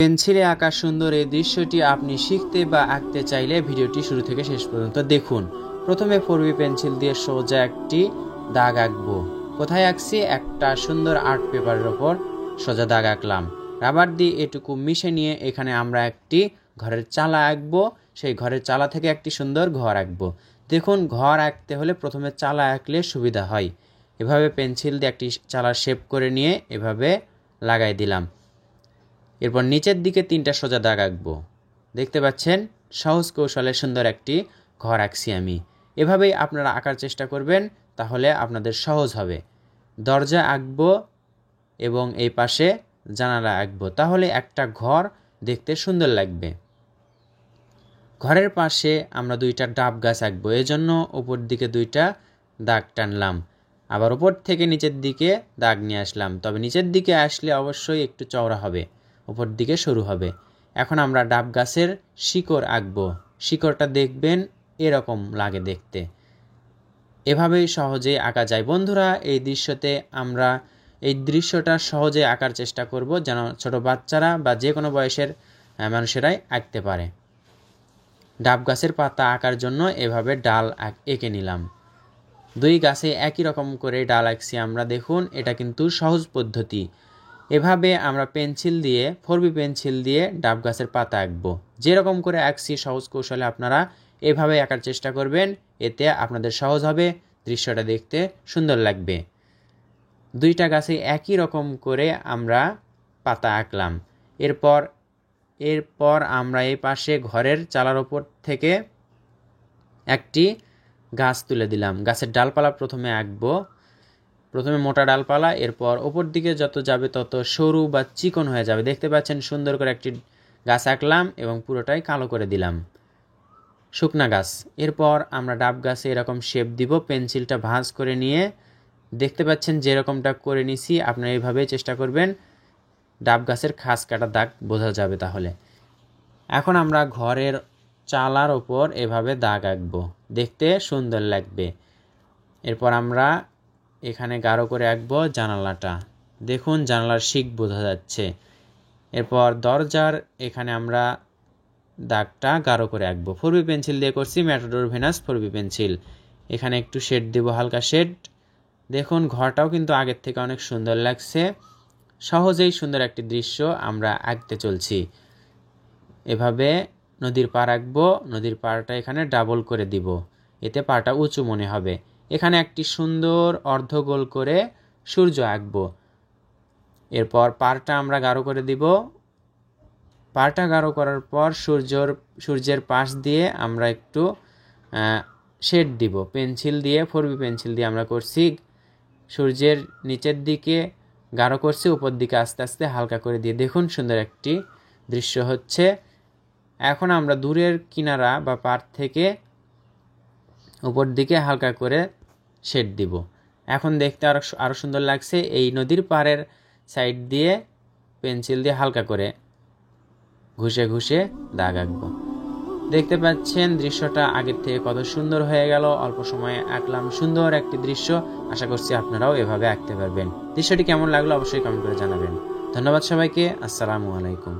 পেন্সিলে আঁকা সুন্দর এই দৃশ্যটি আপনি শিখতে বা আঁকতে চাইলে ভিডিওটি শুরু থেকে শেষ পর্যন্ত দেখুন। প্রথমে 4B পেন্সিল দিয়ে সোজা একটি দাগ আঁকবো। কোথায় আঁকছি? একটা সুন্দর আর্ট পেপারের ওপর সোজা দাগ আঁকলাম। রাবার দিয়ে এটুকু মিশে নিয়ে এখানে আমরা একটি ঘরের চালা আঁকবো। সেই ঘরের চালা থেকে একটি সুন্দর ঘর আঁকবো। দেখুন, ঘর আঁকতে হলে প্রথমে চালা আঁকলে সুবিধা হয়। এভাবে পেন্সিল দিয়ে একটি চালার শেপ করে নিয়ে এভাবে লাগাই দিলাম। এরপর নিচের দিকে 3টা সোজা দাগ আঁকবো। দেখতে পাচ্ছেন, সহজ কৌশলে সুন্দর একটি ঘর আঁকছি আমি। এভাবেই আপনারা আঁকার চেষ্টা করবেন, তাহলে আপনাদের সহজ হবে। দরজা আঁকবো এবং এই পাশে জানালা আঁকবো, তাহলে একটা ঘর দেখতে সুন্দর লাগবে। ঘরের পাশে আমরা 2টা ডাব গাছ আঁকবো, এজন্য উপর দিকে 2টা দাগ টানলাম। আবার উপর থেকে নিচের দিকে দাগ নিয়ে আসলাম, তবে নিচের দিকে আসলে অবশ্যই একটু চওড়া হবে, উপর দিকে সরু হবে। এখন আমরা ডাব গাছের শিকড় আঁকবো। শিকড়টা দেখবেন এরকম লাগে দেখতে। এভাবেই সহজেই আঁকা যায়। বন্ধুরা, এই দৃশ্যটা সহজে আঁকার চেষ্টা করব, যেন ছোট বাচ্চারা বা যে কোনো বয়সের মানুষেরাই আঁকতে পারে। ডাব গাছের পাতা আঁকার জন্য এভাবে ডাল এঁকে নিলাম। 2 গাছে একই রকম করে ডাল আঁকছি আমরা। দেখুন, এটা কিন্তু সহজ পদ্ধতি। এভাবে আমরা 4B পেন্সিল দিয়ে ডাব গাছের পাতা আঁকবো। যেরকম করে আঁকছি সহজ কৌশলে আপনারা এভাবে আঁকার চেষ্টা করবেন, এতে আপনাদের সহজ হবে, দৃশ্যটা দেখতে সুন্দর লাগবে। 2টা গাছে একই রকম করে আমরা পাতা আঁকলাম। এরপর আমরা এই পাশে ঘরের চালার ওপর থেকে একটি গাছ তুলে দিলাম। গাছের ডালপালা প্রথমে আঁকবো। প্রথমে মোটা ডালপালা, এরপর ওপর দিকে যত যাবে তত সরু বা চিকন হয়ে যাবে। দেখতে পাচ্ছেন, সুন্দর করে একটি গাছ আঁকলাম এবং পুরোটাই কালো করে দিলাম, শুকনা গাছ। এরপর আমরা ডাব গাছে এরকম শেপ দিব। পেন্সিলটা ভাঁজ করে নিয়ে দেখতে পাচ্ছেন যেরকমটা করে নিছি, আপনারা এইভাবেই চেষ্টা করবেন, ডাব গাছের খাস কাটা দাগ বোঝা যাবে তাহলে। এখন আমরা ঘরের চালার ওপর এভাবে দাগ আঁকবো, দেখতে সুন্দর লাগবে। এরপর আমরা এখানে গাঢ় করে আঁকবো জানালাটা। দেখুন, জানালার শিক বোঝা যাচ্ছে। এরপর দরজার এখানে আমরা দাগটা গাঢ় করে আঁকবো। 4B পেন্সিল দিয়ে করছি, ম্যাটাডোর ভেনাস 4B পেন্সিল। এখানে একটু শেড দেব, হালকা শেড। দেখুন, ঘরটাও কিন্তু আগের থেকে অনেক সুন্দর লাগছে। সহজেই সুন্দর একটি দৃশ্য আমরা আঁকতে চলছি। এভাবে নদীর পাড় আঁকবো। নদীর পাড়টা এখানে ডাবল করে দিব, এতে পাড়টা উঁচু মনে হবে। এখানে একটি সুন্দর অর্ধগোল করে সূর্য আঁকবো। এরপর পাড়টা আমরা গাঢ় করে দিব। পাড়টা গাঢ় করার পর সূর্যের পাশ দিয়ে আমরা একটু শেড দিব। 4B পেন্সিল দিয়ে আমরা করছি। সূর্যের নিচের দিকে গাঢ় করছি, উপর দিকে আস্তে আস্তে হালকা করে দিয়ে দেখুন সুন্দর একটি দৃশ্য হচ্ছে। এখন আমরা দূরের কিনারা বা পাড় থেকে উপর দিকে হালকা করে শেড দিব। এখন দেখতে আরো সুন্দর লাগছে। এই নদীর পাড়ের সাইড দিয়ে পেন্সিল দিয়ে হালকা করে ঘুষে ঘুষে দাগ আঁকবো। দেখতে পাচ্ছেন দৃশ্যটা আগের থেকে কত সুন্দর হয়ে গেল। অল্প সময়ে আঁকলাম সুন্দর একটি দৃশ্য। আশা করছি আপনারাও এভাবে আঁকতে পারবেন। দৃশ্যটি কেমন লাগলো অবশ্যই কমেন্ট করে জানাবেন। ধন্যবাদ সবাইকে। আসসালামু আলাইকুম।